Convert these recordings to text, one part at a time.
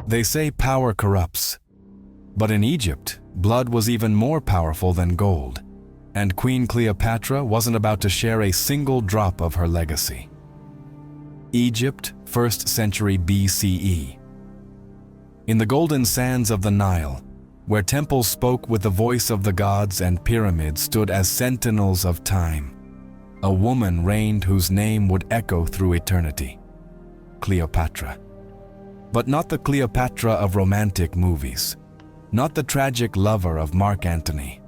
They say power corrupts. But in Egypt, blood was even more powerful than gold, and Queen Cleopatra wasn't about to share a single drop of her legacy. Egypt, 1st century BCE. In the golden sands of the Nile, where temples spoke with the voice of the gods and pyramids stood as sentinels of time, a woman reigned whose name would echo through eternity: Cleopatra. But not the Cleopatra of romantic movies, not the tragic lover of Mark Antony.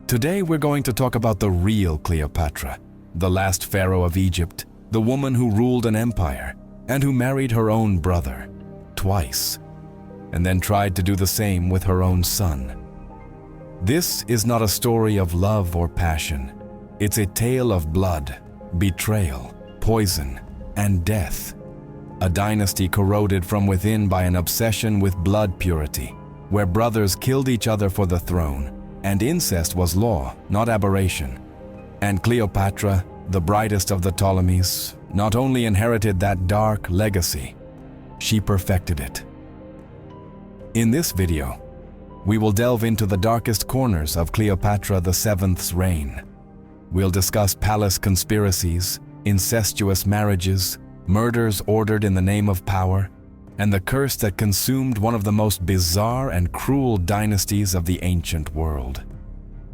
Today we're going to talk about the real Cleopatra, the last pharaoh of Egypt, the woman who ruled an empire and who married her own brother twice, and then tried to do the same with her own son. This is not a story of love or passion. It's a tale of blood, betrayal, poison, and death. A dynasty corroded from within by an obsession with blood purity, where brothers killed each other for the throne, and incest was law, not aberration. And Cleopatra, the brightest of the Ptolemies, not only inherited that dark legacy, she perfected it. In this video, we will delve into the darkest corners of Cleopatra VII's reign. We'll discuss palace conspiracies, incestuous marriages, murders ordered in the name of power, and the curse that consumed one of the most bizarre and cruel dynasties of the ancient world.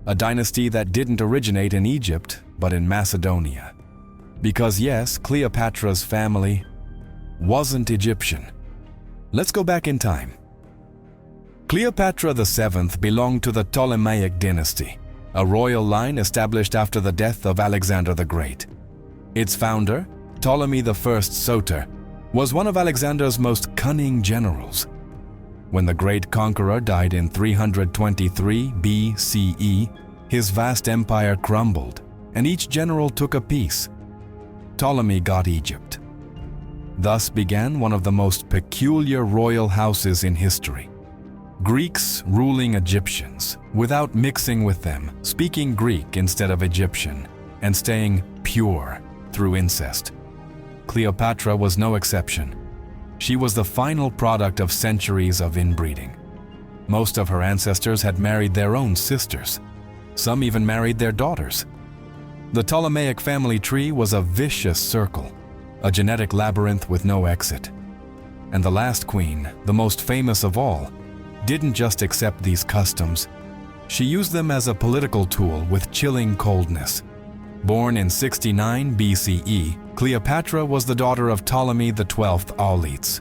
A dynasty that didn't originate in Egypt, but in Macedonia. Because yes, Cleopatra's family wasn't Egyptian. Let's go back in time. Cleopatra VII belonged to the Ptolemaic dynasty, a royal line established after the death of Alexander the Great. Its founder, Ptolemy I Soter, was one of Alexander's most cunning generals. When the great conqueror died in 323 BCE, his vast empire crumbled, and each general took a piece. Ptolemy got Egypt. Thus began one of the most peculiar royal houses in history. Greeks ruling Egyptians, without mixing with them, speaking Greek instead of Egyptian, and staying pure through incest. Cleopatra was no exception. She was the final product of centuries of inbreeding. Most of her ancestors had married their own sisters. Some even married their daughters. The Ptolemaic family tree was a vicious circle, a genetic labyrinth with no exit. And the last queen, the most famous of all, didn't just accept these customs. She used them as a political tool with chilling coldness. Born in 69 BCE, Cleopatra was the daughter of Ptolemy XII Auletes,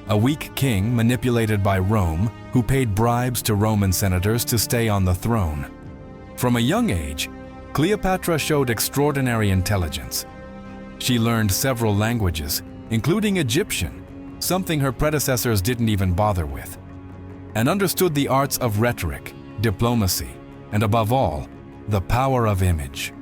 a weak king manipulated by Rome who paid bribes to Roman senators to stay on the throne. From a young age, Cleopatra showed extraordinary intelligence. She learned several languages, including Egyptian, something her predecessors didn't even bother with, and understood the arts of rhetoric, diplomacy, and above all, the power of image.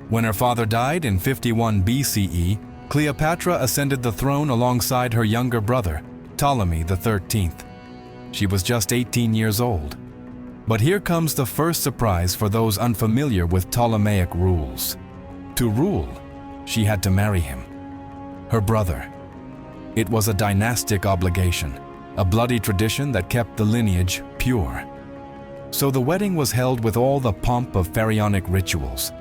When her father died in 51 BCE, Cleopatra ascended the throne alongside her younger brother, Ptolemy XIII. She was just 18 years old. But here comes the first surprise for those unfamiliar with Ptolemaic rules. To rule, she had to marry him, her brother. It was a dynastic obligation, a bloody tradition that kept the lineage pure. So the wedding was held with all the pomp of pharaonic rituals,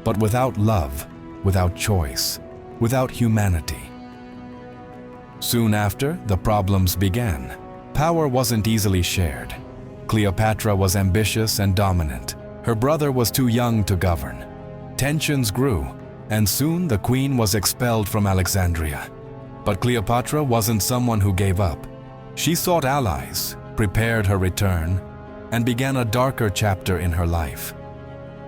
but without love, without choice, without humanity. Soon after, the problems began. Power wasn't easily shared. Cleopatra was ambitious and dominant. Her brother was too young to govern. Tensions grew, and soon the queen was expelled from Alexandria. But Cleopatra wasn't someone who gave up. She sought allies, prepared her return, and began a darker chapter in her life.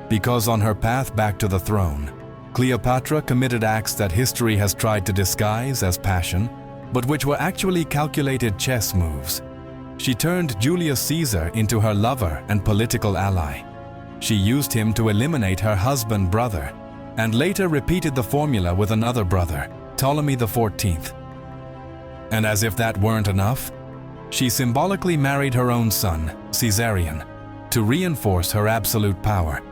Because on her path back to the throne, Cleopatra committed acts that history has tried to disguise as passion, but which were actually calculated chess moves. She turned Julius Caesar into her lover and political ally. She used him to eliminate her husband brother, and later repeated the formula with another brother, Ptolemy XIV. And as if that weren't enough, she symbolically married her own son, Caesarion, to reinforce her absolute power.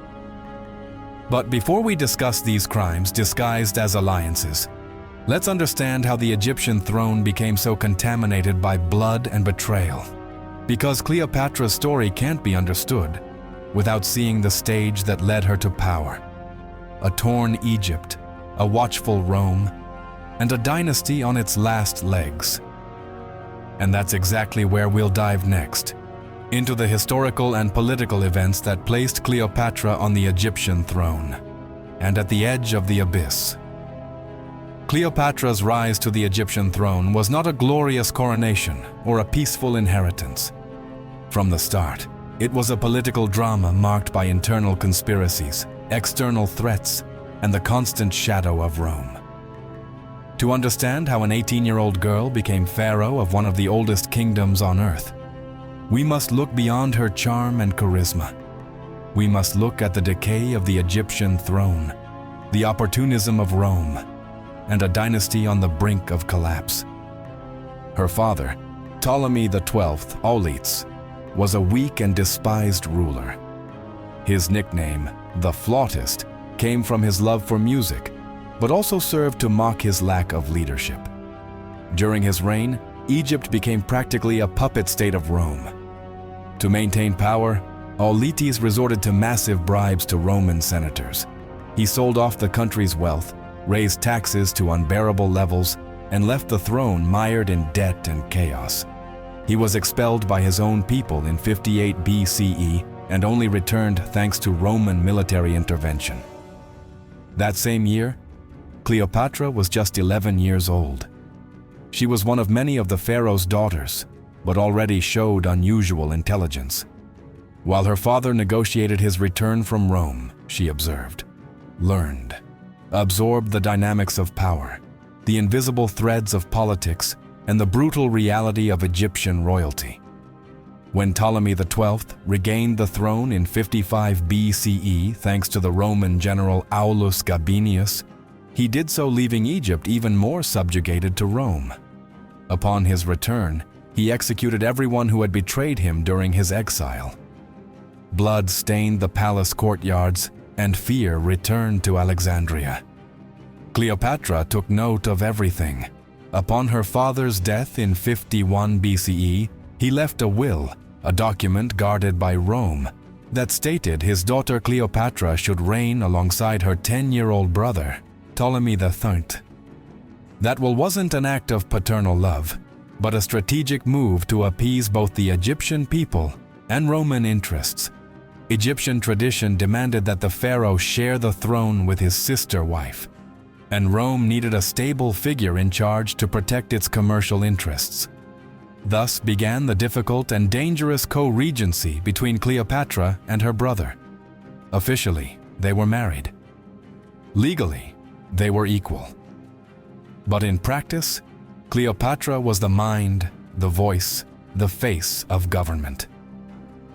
But before we discuss these crimes disguised as alliances, Let's understand how the Egyptian throne became so contaminated by blood and betrayal. Because Cleopatra's story can't be understood without seeing the stage that led her to power. A torn Egypt, a watchful Rome, and a dynasty on its last legs. And that's exactly where we'll dive next, into the historical and political events that placed Cleopatra on the Egyptian throne, and at the edge of the abyss. Cleopatra's rise to the Egyptian throne was not a glorious coronation or a peaceful inheritance. From the start, it was a political drama marked by internal conspiracies, external threats, and the constant shadow of Rome. To understand how an 18-year-old girl became pharaoh of one of the oldest kingdoms on earth, we must look beyond her charm and charisma. We must look at the decay of the Egyptian throne, the opportunism of Rome, and a dynasty on the brink of collapse. Her father, Ptolemy XII Auletes, was a weak and despised ruler. His nickname, the Flautist, came from his love for music, but also served to mock his lack of leadership. During his reign, Egypt became practically a puppet state of Rome. To maintain power, Auletes resorted to massive bribes to Roman senators. He sold off the country's wealth, raised taxes to unbearable levels, and left the throne mired in debt and chaos. He was expelled by his own people in 58 BCE and only returned thanks to Roman military intervention. That same year, Cleopatra was just 11 years old. She was one of many of the pharaoh's daughters, but already showed unusual intelligence. While her father negotiated his return from Rome, she observed, learned, absorbed the dynamics of power, the invisible threads of politics, and the brutal reality of Egyptian royalty. When Ptolemy XII regained the throne in 55 BCE thanks to the Roman general Aulus Gabinius, he did so leaving Egypt even more subjugated to Rome. Upon his return, he executed everyone who had betrayed him during his exile. Blood stained the palace courtyards, and fear returned to Alexandria. Cleopatra took note of everything. Upon her father's death in 51 BCE, he left a will, a document guarded by Rome, that stated his daughter Cleopatra should reign alongside her 10-year-old brother, Ptolemy III. That will wasn't an act of paternal love, but a strategic move to appease both the Egyptian people and Roman interests. Egyptian tradition demanded that the pharaoh share the throne with his sister wife, and Rome needed a stable figure in charge to protect its commercial interests. Thus began the difficult and dangerous co-regency between Cleopatra and her brother. Officially, they were married. Legally, they were equal. But in practice, Cleopatra was the mind, the voice, the face of government.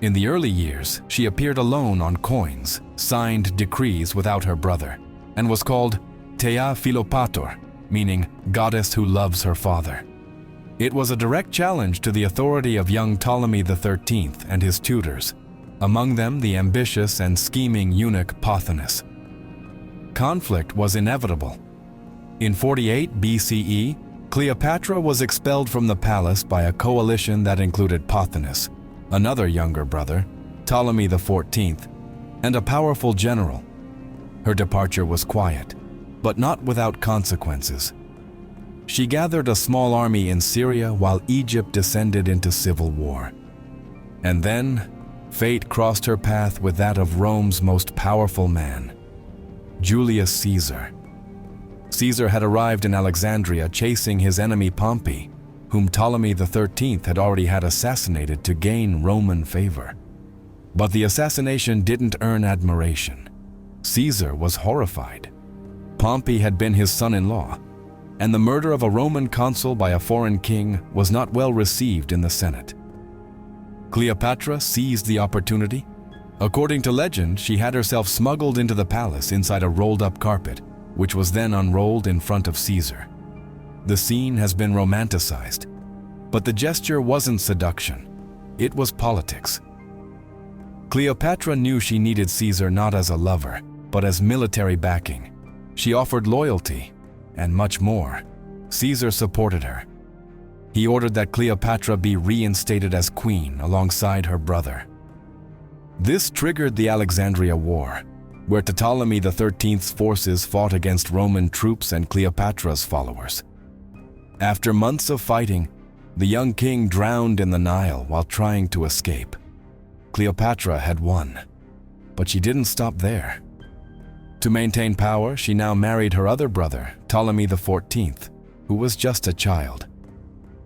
In the early years, she appeared alone on coins, signed decrees without her brother, and was called Thea Philopator, meaning goddess who loves her father. It was a direct challenge to the authority of young Ptolemy XIII and his tutors, among them the ambitious and scheming eunuch Pothinus. Conflict was inevitable. In 48 BCE, Cleopatra was expelled from the palace by a coalition that included Pothinus, another younger brother, Ptolemy XIV, and a powerful general. Her departure was quiet, but not without consequences. She gathered a small army in Syria while Egypt descended into civil war. And then, fate crossed her path with that of Rome's most powerful man, Julius Caesar. Caesar had arrived in Alexandria chasing his enemy Pompey, whom Ptolemy XIII had already had assassinated to gain Roman favor. But the assassination didn't earn admiration. Caesar was horrified. Pompey had been his son-in-law, and the murder of a Roman consul by a foreign king was not well received in the Senate. Cleopatra seized the opportunity. According to legend, she had herself smuggled into the palace inside a rolled-up carpet, which was then unrolled in front of Caesar. The scene has been romanticized, but the gesture wasn't seduction. It was politics. Cleopatra knew she needed Caesar not as a lover, but as military backing. She offered loyalty, and much more, Caesar supported her. He ordered that Cleopatra be reinstated as queen alongside her brother. This triggered the Alexandria War, where Ptolemy XIII's forces fought against Roman troops and Cleopatra's followers. After months of fighting, the young king drowned in the Nile while trying to escape. Cleopatra had won, but she didn't stop there. To maintain power, she now married her other brother, Ptolemy XIV, who was just a child.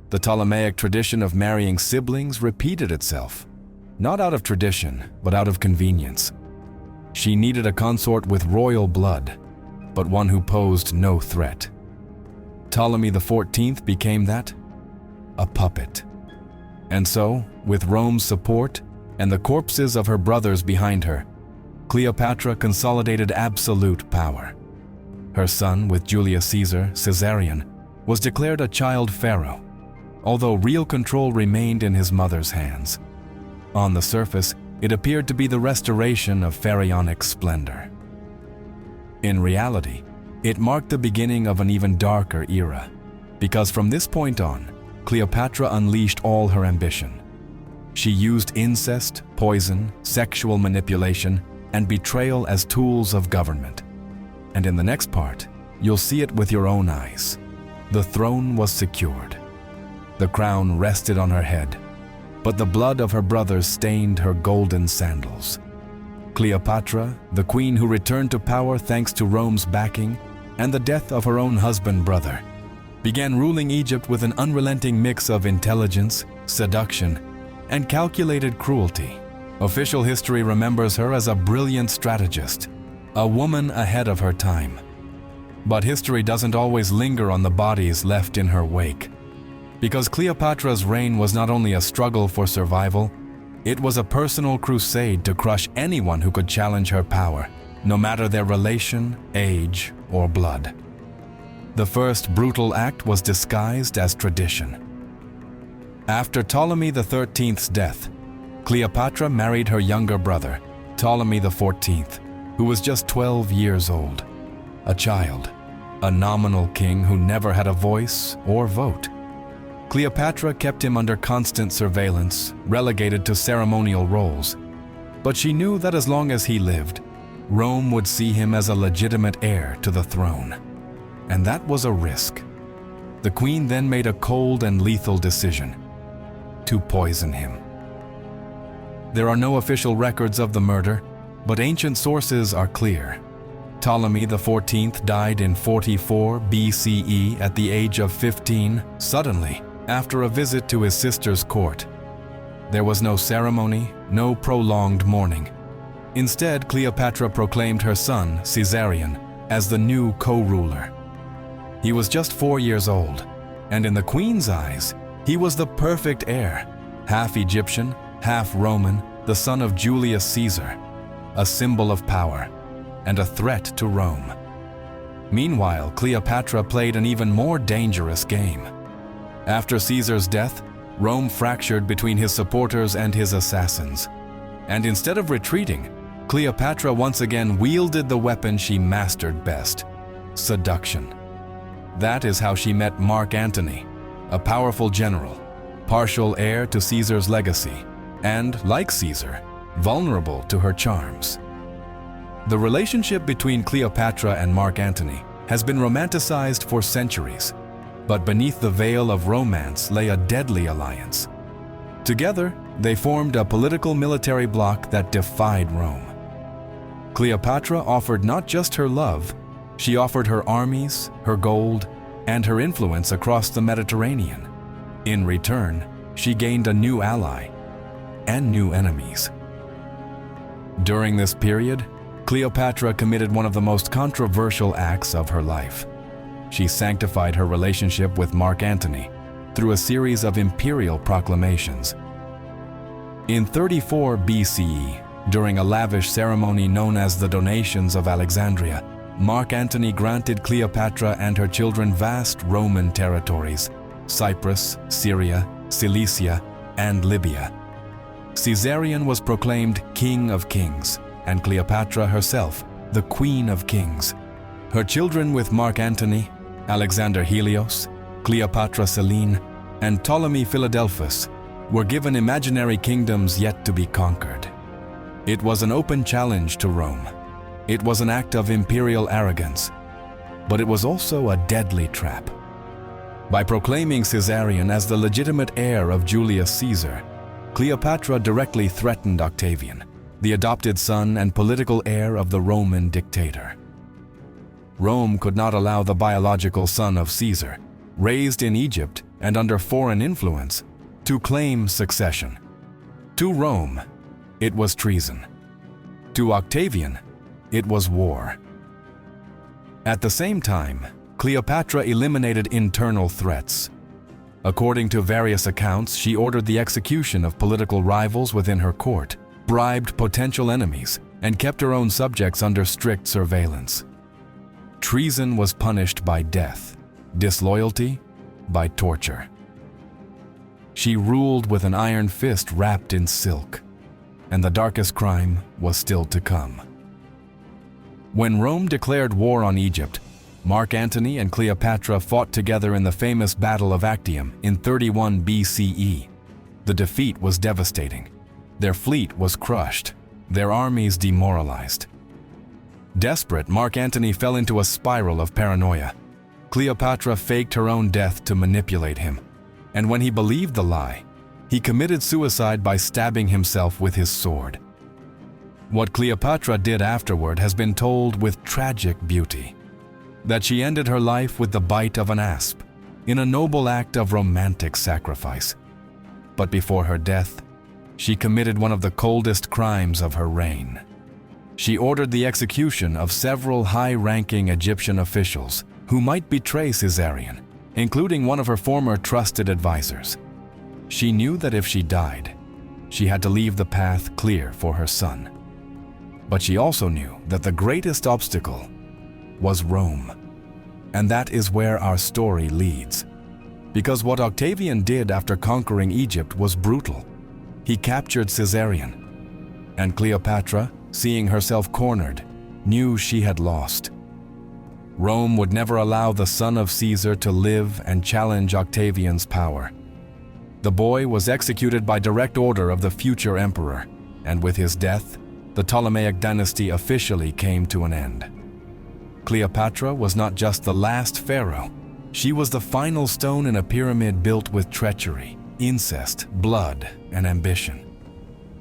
The Ptolemaic tradition of marrying siblings repeated itself, not out of tradition, but out of convenience. She needed a consort with royal blood, but one who posed no threat. Ptolemy XIV became that, a puppet. And so, with Rome's support and the corpses of her brothers behind her, Cleopatra consolidated absolute power. Her son, with Julius Caesar, Caesarion, was declared a child pharaoh, although real control remained in his mother's hands. On the surface, it appeared to be the restoration of pharaonic splendor. In reality, it marked the beginning of an even darker era, because from this point on, Cleopatra unleashed all her ambition. She used incest, poison, sexual manipulation, and betrayal as tools of government. And in the next part, you'll see it with your own eyes. The throne was secured. The crown rested on her head, but the blood of her brothers stained her golden sandals. Cleopatra, the queen who returned to power thanks to Rome's backing and the death of her own husband-brother, began ruling Egypt with an unrelenting mix of intelligence, seduction, and calculated cruelty. Official history remembers her as a brilliant strategist, a woman ahead of her time. But history doesn't always linger on the bodies left in her wake. Because Cleopatra's reign was not only a struggle for survival, it was a personal crusade to crush anyone who could challenge her power, no matter their relation, age, or blood. The first brutal act was disguised as tradition. After Ptolemy XIII's death, Cleopatra married her younger brother, Ptolemy XIV, who was just 12 years old. A child, a nominal king who never had a voice or vote. Cleopatra kept him under constant surveillance, relegated to ceremonial roles. But she knew that as long as he lived, Rome would see him as a legitimate heir to the throne. And that was a risk. The queen then made a cold and lethal decision: to poison him. There are no official records of the murder, but ancient sources are clear. Ptolemy XIV died in 44 BCE at the age of 15, suddenly, after a visit to his sister's court. There was no ceremony, no prolonged mourning. Instead, Cleopatra proclaimed her son, Caesarion, as the new co-ruler. He was just 4 years old, and in the queen's eyes, he was the perfect heir, half Egyptian, half Roman, the son of Julius Caesar, a symbol of power and a threat to Rome. Meanwhile, Cleopatra played an even more dangerous game. After Caesar's death, Rome fractured between his supporters and his assassins. And instead of retreating, Cleopatra once again wielded the weapon she mastered best: seduction. That is how she met Mark Antony, a powerful general, partial heir to Caesar's legacy, and, like Caesar, vulnerable to her charms. The relationship between Cleopatra and Mark Antony has been romanticized for centuries, but beneath the veil of romance lay a deadly alliance. Together, they formed a political military bloc that defied Rome. Cleopatra offered not just her love, she offered her armies, her gold, and her influence across the Mediterranean. In return, she gained a new ally and new enemies. During this period, Cleopatra committed one of the most controversial acts of her life. She sanctified her relationship with Mark Antony through a series of imperial proclamations. In 34 BCE, during a lavish ceremony known as the Donations of Alexandria, Mark Antony granted Cleopatra and her children vast Roman territories: Cyprus, Syria, Cilicia, and Libya. Caesarion was proclaimed King of Kings, and Cleopatra herself, the Queen of Kings. Her children with Mark Antony, Alexander Helios, Cleopatra Selene, and Ptolemy Philadelphus were given imaginary kingdoms yet to be conquered. It was an open challenge to Rome. It was an act of imperial arrogance, but it was also a deadly trap. By proclaiming Caesarion as the legitimate heir of Julius Caesar, Cleopatra directly threatened Octavian, the adopted son and political heir of the Roman dictator. Rome could not allow the biological son of Caesar, raised in Egypt and under foreign influence, to claim succession. To Rome, it was treason. To Octavian, it was war. At the same time, Cleopatra eliminated internal threats. According to various accounts, she ordered the execution of political rivals within her court, bribed potential enemies, and kept her own subjects under strict surveillance. Treason was punished by death, disloyalty by torture. She ruled with an iron fist wrapped in silk, and the darkest crime was still to come. When Rome declared war on Egypt, Mark Antony and Cleopatra fought together in the famous Battle of Actium in 31 BCE. The defeat was devastating. Their fleet was crushed, their armies demoralized. Desperate, Mark Antony fell into a spiral of paranoia. Cleopatra faked her own death to manipulate him, and when he believed the lie, he committed suicide by stabbing himself with his sword. What Cleopatra did afterward has been told with tragic beauty. That she ended her life with the bite of an asp, in a noble act of romantic sacrifice. But before her death, she committed one of the coldest crimes of her reign. She ordered the execution of several high-ranking Egyptian officials who might betray Caesarion, including one of her former trusted advisors. She knew that if she died, she had to leave the path clear for her son. But she also knew that the greatest obstacle was Rome. And that is where our story leads. Because what Octavian did after conquering Egypt was brutal. He captured Caesarion, and Cleopatra, seeing herself cornered, knew she had lost. Rome would never allow the son of Caesar to live and challenge Octavian's power. The boy was executed by direct order of the future emperor, and with his death, the Ptolemaic dynasty officially came to an end. Cleopatra was not just the last pharaoh, she was the final stone in a pyramid built with treachery, incest, blood, and ambition.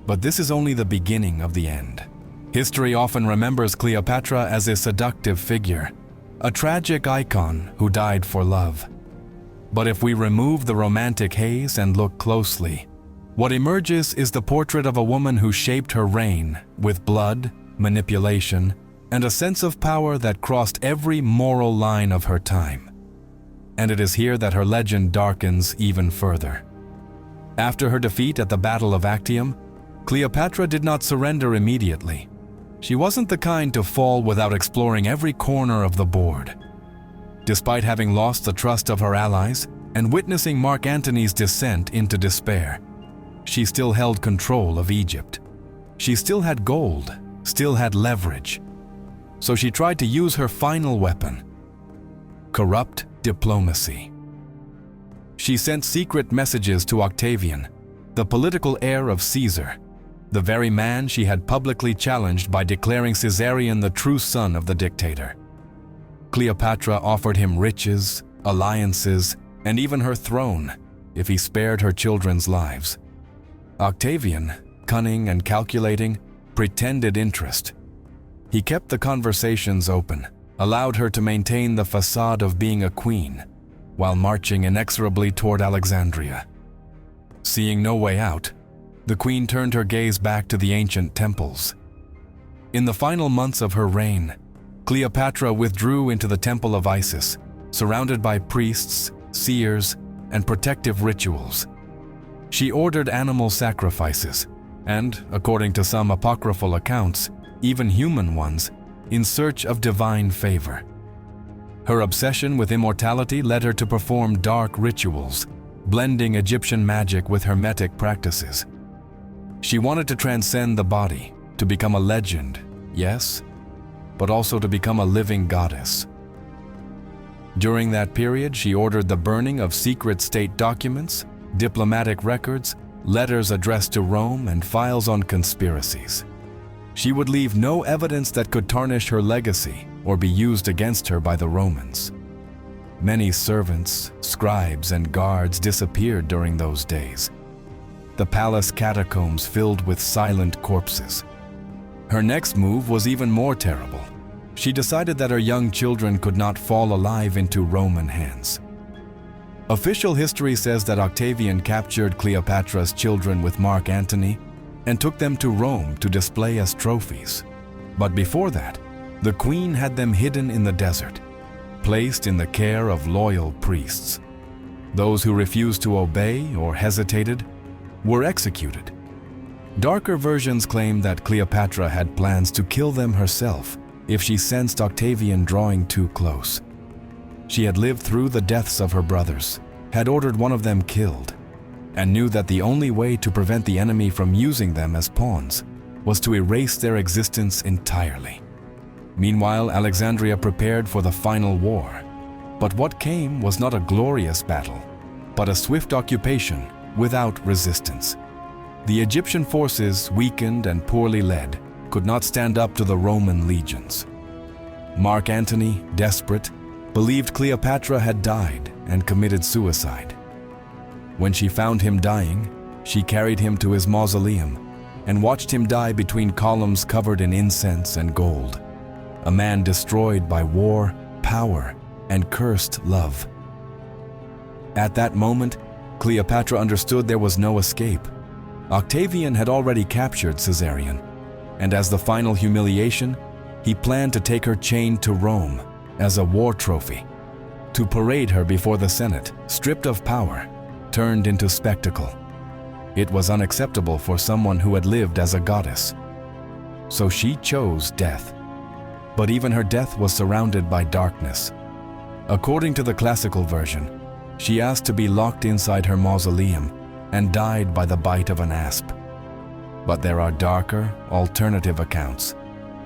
But this is only the beginning of the end. History often remembers Cleopatra as a seductive figure, a tragic icon who died for love. But if we remove the romantic haze and look closely, what emerges is the portrait of a woman who shaped her reign with blood, manipulation, and a sense of power that crossed every moral line of her time. And it is here that her legend darkens even further. After her defeat at the Battle of Actium, Cleopatra did not surrender immediately. She wasn't the kind to fall without exploring every corner of the board. Despite having lost the trust of her allies and witnessing Mark Antony's descent into despair, she still held control of Egypt. She still had gold, still had leverage. So she tried to use her final weapon: corrupt diplomacy. She sent secret messages to Octavian, the political heir of Caesar, the very man she had publicly challenged by declaring Caesarion the true son of the dictator. Cleopatra offered him riches, alliances, and even her throne if he spared her children's lives. Octavian, cunning and calculating, pretended interest. He kept the conversations open, allowed her to maintain the facade of being a queen, while marching inexorably toward Alexandria. Seeing no way out, the queen turned her gaze back to the ancient temples. In the final months of her reign, Cleopatra withdrew into the temple of Isis, surrounded by priests, seers, and protective rituals. She ordered animal sacrifices, and, according to some apocryphal accounts, even human ones, in search of divine favor. Her obsession with immortality led her to perform dark rituals, blending Egyptian magic with hermetic practices. She wanted to transcend the body, to become a legend, yes, but also to become a living goddess. During that period, she ordered the burning of secret state documents, diplomatic records, letters addressed to Rome, and files on conspiracies. She would leave no evidence that could tarnish her legacy or be used against her by the Romans. Many servants, scribes, and guards disappeared during those days. The palace catacombs filled with silent corpses. Her next move was even more terrible. She decided that her young children could not fall alive into Roman hands. Official history says that Octavian captured Cleopatra's children with Mark Antony and took them to Rome to display as trophies. But before that, the queen had them hidden in the desert, placed in the care of loyal priests. Those who refused to obey or hesitated were executed. Darker versions claim that Cleopatra had plans to kill them herself if she sensed Octavian drawing too close. She had lived through the deaths of her brothers, had ordered one of them killed, and knew that the only way to prevent the enemy from using them as pawns was to erase their existence entirely. Meanwhile, Alexandria prepared for the final war. But what came was not a glorious battle, but a swift occupation without resistance. The Egyptian forces, weakened and poorly led, could not stand up to the Roman legions. Mark Antony, desperate, believed Cleopatra had died and committed suicide. When she found him dying, she carried him to his mausoleum and watched him die between columns covered in incense and gold. A man destroyed by war, power, and cursed love. At that moment, Cleopatra understood there was no escape. Octavian had already captured Caesarion, and as the final humiliation, he planned to take her chained to Rome as a war trophy, to parade her before the Senate, stripped of power, turned into spectacle. It was unacceptable for someone who had lived as a goddess. So she chose death. But even her death was surrounded by darkness. According to the classical version, she asked to be locked inside her mausoleum and died by the bite of an asp. But there are darker, alternative accounts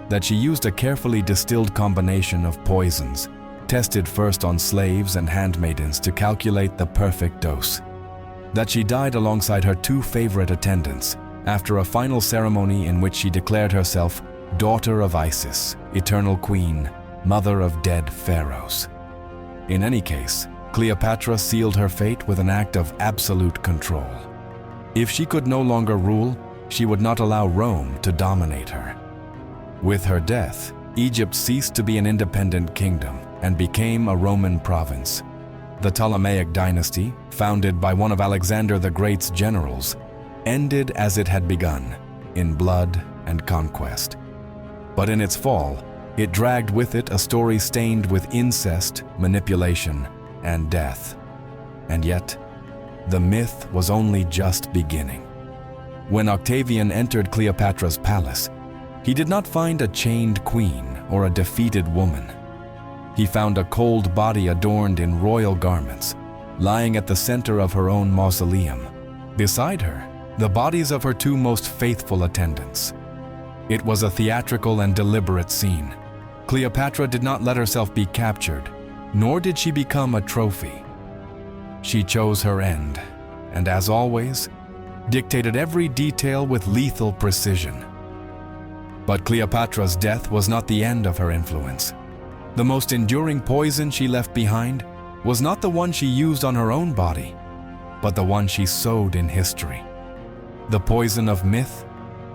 that she used a carefully distilled combination of poisons, tested first on slaves and handmaidens to calculate the perfect dose. That she died alongside her two favorite attendants after a final ceremony in which she declared herself daughter of Isis, eternal queen, mother of dead pharaohs. In any case, Cleopatra sealed her fate with an act of absolute control. If she could no longer rule, she would not allow Rome to dominate her. With her death, Egypt ceased to be an independent kingdom and became a Roman province. The Ptolemaic dynasty, founded by one of Alexander the Great's generals, ended as it had begun, in blood and conquest. But in its fall, it dragged with it a story stained with incest, manipulation, and death. And yet, the myth was only just beginning. When Octavian entered Cleopatra's palace, he did not find a chained queen or a defeated woman. He found a cold body adorned in royal garments, lying at the center of her own mausoleum. Beside her, the bodies of her two most faithful attendants. It was a theatrical and deliberate scene. Cleopatra did not let herself be captured, nor did she become a trophy. She chose her end, and as always, dictated every detail with lethal precision. But Cleopatra's death was not the end of her influence. The most enduring poison she left behind was not the one she used on her own body, but the one she sowed in history. The poison of myth,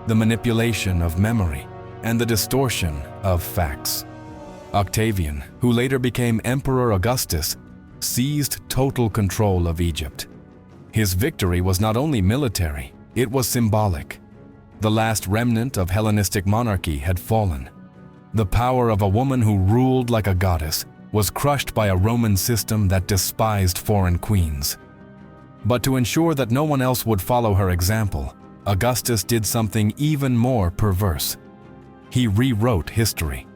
the manipulation of memory, and the distortion of facts. Octavian, who later became Emperor Augustus, seized total control of Egypt. His victory was not only military, it was symbolic. The last remnant of Hellenistic monarchy had fallen. The power of a woman who ruled like a goddess was crushed by a Roman system that despised foreign queens. But to ensure that no one else would follow her example, Augustus did something even more perverse. He rewrote history.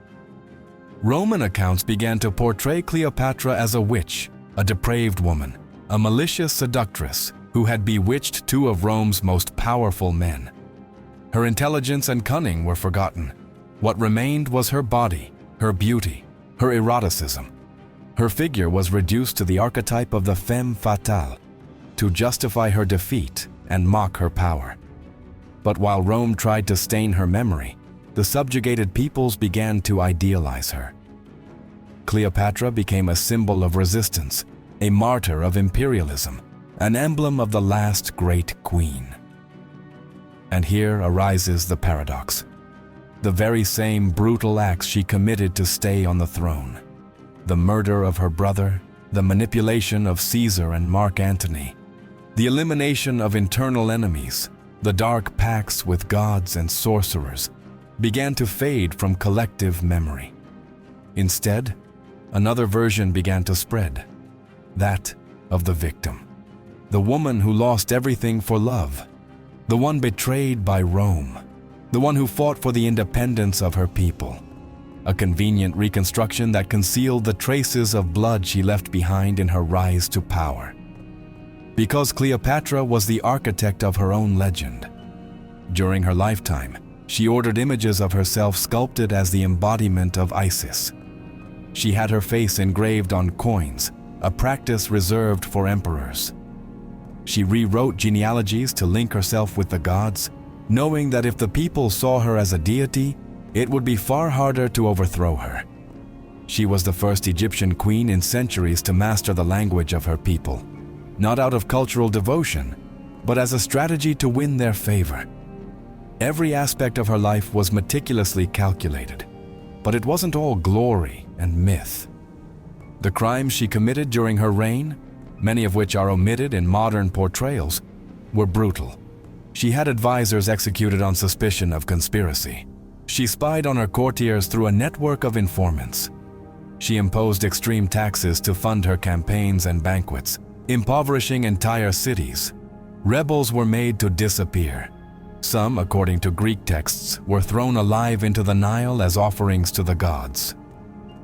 Roman accounts began to portray Cleopatra as a witch, a depraved woman, a malicious seductress who had bewitched two of Rome's most powerful men. Her intelligence and cunning were forgotten. What remained was her body, her beauty, her eroticism. Her figure was reduced to the archetype of the femme fatale, to justify her defeat and mock her power. But while Rome tried to stain her memory, the subjugated peoples began to idealize her. Cleopatra became a symbol of resistance, a martyr of imperialism, an emblem of the last great queen. And here arises the paradox. The very same brutal acts she committed to stay on the throne, the murder of her brother, the manipulation of Caesar and Mark Antony, the elimination of internal enemies, the dark pacts with gods and sorcerers, began to fade from collective memory. Instead, another version began to spread, that of the victim, the woman who lost everything for love, the one betrayed by Rome, the one who fought for the independence of her people. A convenient reconstruction that concealed the traces of blood she left behind in her rise to power. Because Cleopatra was the architect of her own legend. During her lifetime, she ordered images of herself sculpted as the embodiment of Isis. She had her face engraved on coins, a practice reserved for emperors. She rewrote genealogies to link herself with the gods, knowing that if the people saw her as a deity, it would be far harder to overthrow her. She was the first Egyptian queen in centuries to master the language of her people, not out of cultural devotion, but as a strategy to win their favor. Every aspect of her life was meticulously calculated, but it wasn't all glory and myth. The crimes she committed during her reign, many of which are omitted in modern portrayals, were brutal. She had advisors executed on suspicion of conspiracy. She spied on her courtiers through a network of informants. She imposed extreme taxes to fund her campaigns and banquets, impoverishing entire cities. Rebels were made to disappear. Some, according to Greek texts, were thrown alive into the Nile as offerings to the gods.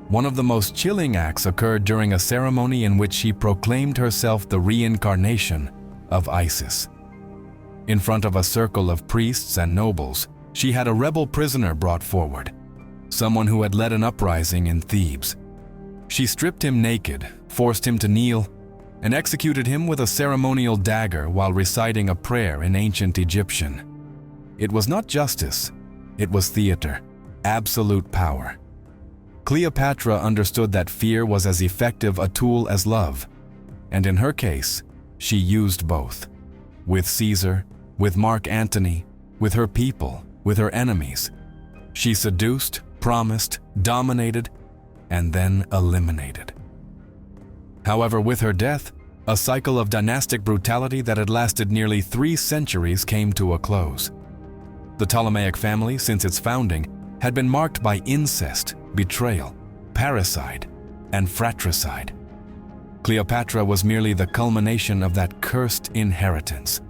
One of the most chilling acts occurred during a ceremony in which she proclaimed herself the reincarnation of Isis. In front of a circle of priests and nobles, she had a rebel prisoner brought forward, someone who had led an uprising in Thebes. She stripped him naked, forced him to kneel, and executed him with a ceremonial dagger while reciting a prayer in ancient Egyptian. It was not justice, it was theater, absolute power. Cleopatra understood that fear was as effective a tool as love, and in her case, she used both. With Caesar, with Mark Antony, with her people, with her enemies. She seduced, promised, dominated, and then eliminated. However, with her death, a cycle of dynastic brutality that had lasted nearly 3 centuries came to a close. The Ptolemaic family, since its founding, had been marked by incest, betrayal, parricide, and fratricide. Cleopatra was merely the culmination of that cursed inheritance.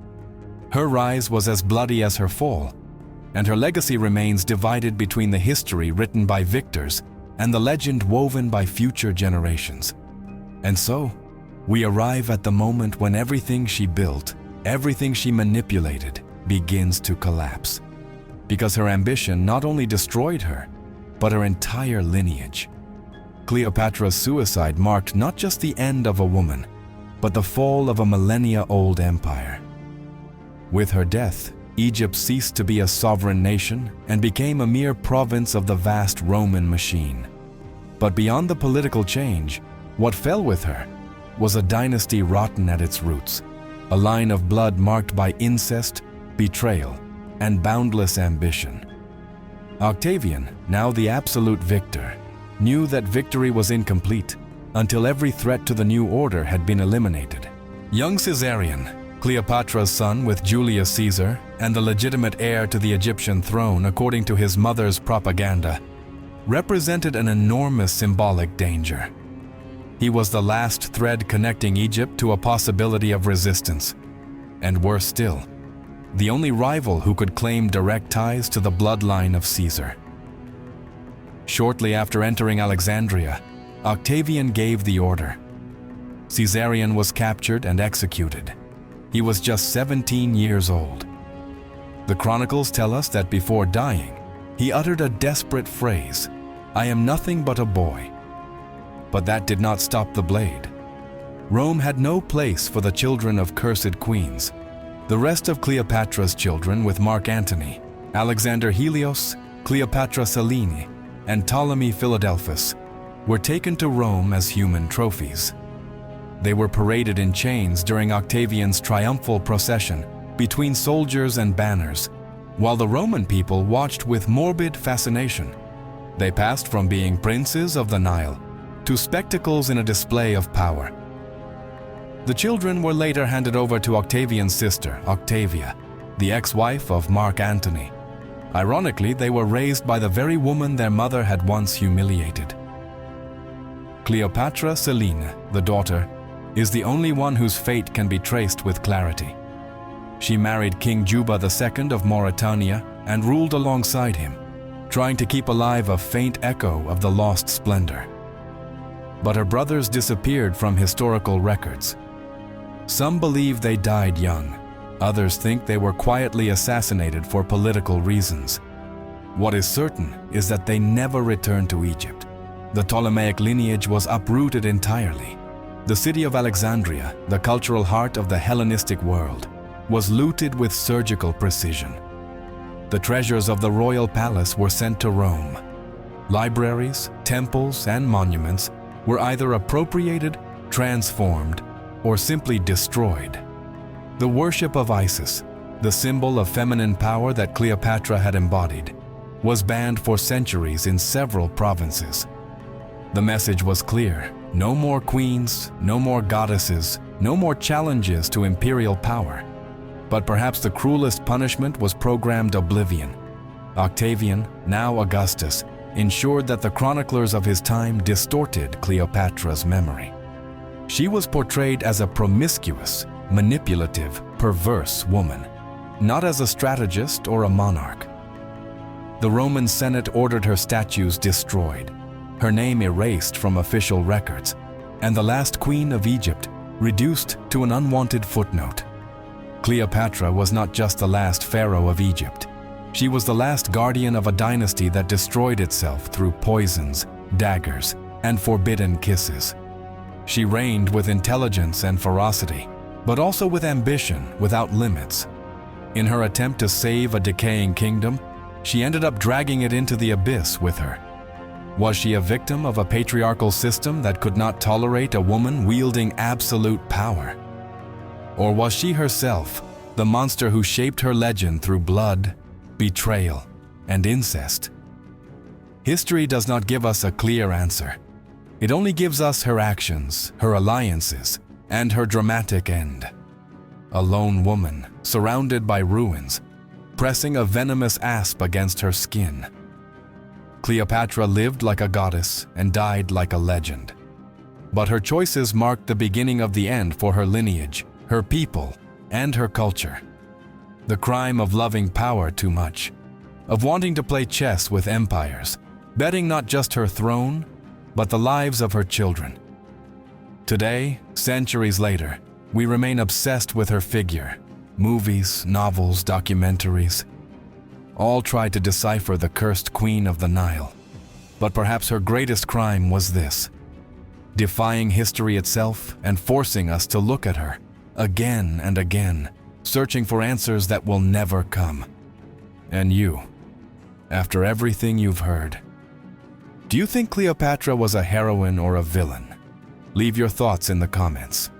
Her rise was as bloody as her fall, and her legacy remains divided between the history written by victors and the legend woven by future generations. And so, we arrive at the moment when everything she built, everything she manipulated, begins to collapse. Because her ambition not only destroyed her, but her entire lineage. Cleopatra's suicide marked not just the end of a woman, but the fall of a millennia-old empire. With her death, Egypt ceased to be a sovereign nation and became a mere province of the vast Roman machine. But beyond the political change, what fell with her was a dynasty rotten at its roots, a line of blood marked by incest, betrayal, and boundless ambition. Octavian, now the absolute victor, knew that victory was incomplete until every threat to the new order had been eliminated. Young Caesarion, Cleopatra's son with Julius Caesar and the legitimate heir to the Egyptian throne according to his mother's propaganda, represented an enormous symbolic danger. He was the last thread connecting Egypt to a possibility of resistance, and worse still, the only rival who could claim direct ties to the bloodline of Caesar. Shortly after entering Alexandria, Octavian gave the order. Caesarion was captured and executed. He was just 17 years old. The chronicles tell us that before dying, he uttered a desperate phrase, "I am nothing but a boy." But that did not stop the blade. Rome had no place for the children of cursed queens. The rest of Cleopatra's children, with Mark Antony, Alexander Helios, Cleopatra Selene, and Ptolemy Philadelphus, were taken to Rome as human trophies. They were paraded in chains during Octavian's triumphal procession between soldiers and banners, while the Roman people watched with morbid fascination. They passed from being princes of the Nile to spectacles in a display of power. The children were later handed over to Octavian's sister, Octavia, the ex-wife of Mark Antony. Ironically, they were raised by the very woman their mother had once humiliated. Cleopatra Selene, the daughter, is the only one whose fate can be traced with clarity. She married King Juba II of Mauritania and ruled alongside him, trying to keep alive a faint echo of the lost splendor. But her brothers disappeared from historical records. Some believe they died young. Others think they were quietly assassinated for political reasons. What is certain is that they never returned to Egypt. The Ptolemaic lineage was uprooted entirely. The city of Alexandria, the cultural heart of the Hellenistic world, was looted with surgical precision. The treasures of the royal palace were sent to Rome. Libraries, temples, and monuments were either appropriated, transformed, or simply destroyed. The worship of Isis, the symbol of feminine power that Cleopatra had embodied, was banned for centuries in several provinces. The message was clear: no more queens, no more goddesses, no more challenges to imperial power. But perhaps the cruelest punishment was programmed oblivion. Octavian, now Augustus, ensured that the chroniclers of his time distorted Cleopatra's memory. She was portrayed as a promiscuous, manipulative, perverse woman, not as a strategist or a monarch. The Roman Senate ordered her statues destroyed, her name erased from official records, and the last queen of Egypt reduced to an unwanted footnote. Cleopatra was not just the last pharaoh of Egypt. She was the last guardian of a dynasty that destroyed itself through poisons, daggers, and forbidden kisses. She reigned with intelligence and ferocity, but also with ambition without limits. In her attempt to save a decaying kingdom, she ended up dragging it into the abyss with her. Was she a victim of a patriarchal system that could not tolerate a woman wielding absolute power? Or was she herself the monster who shaped her legend through blood, betrayal, and incest? History does not give us a clear answer. It only gives us her actions, her alliances, and her dramatic end. A lone woman, surrounded by ruins, pressing a venomous asp against her skin. Cleopatra lived like a goddess and died like a legend. But her choices marked the beginning of the end for her lineage, her people, and her culture. The crime of loving power too much, of wanting to play chess with empires, betting not just her throne, but the lives of her children. Today, centuries later, we remain obsessed with her figure. Movies, novels, documentaries, all try to decipher the cursed queen of the Nile. But perhaps her greatest crime was this: defying history itself and forcing us to look at her again and again, searching for answers that will never come. And you, after everything you've heard, do you think Cleopatra was a heroine or a villain? Leave your thoughts in the comments.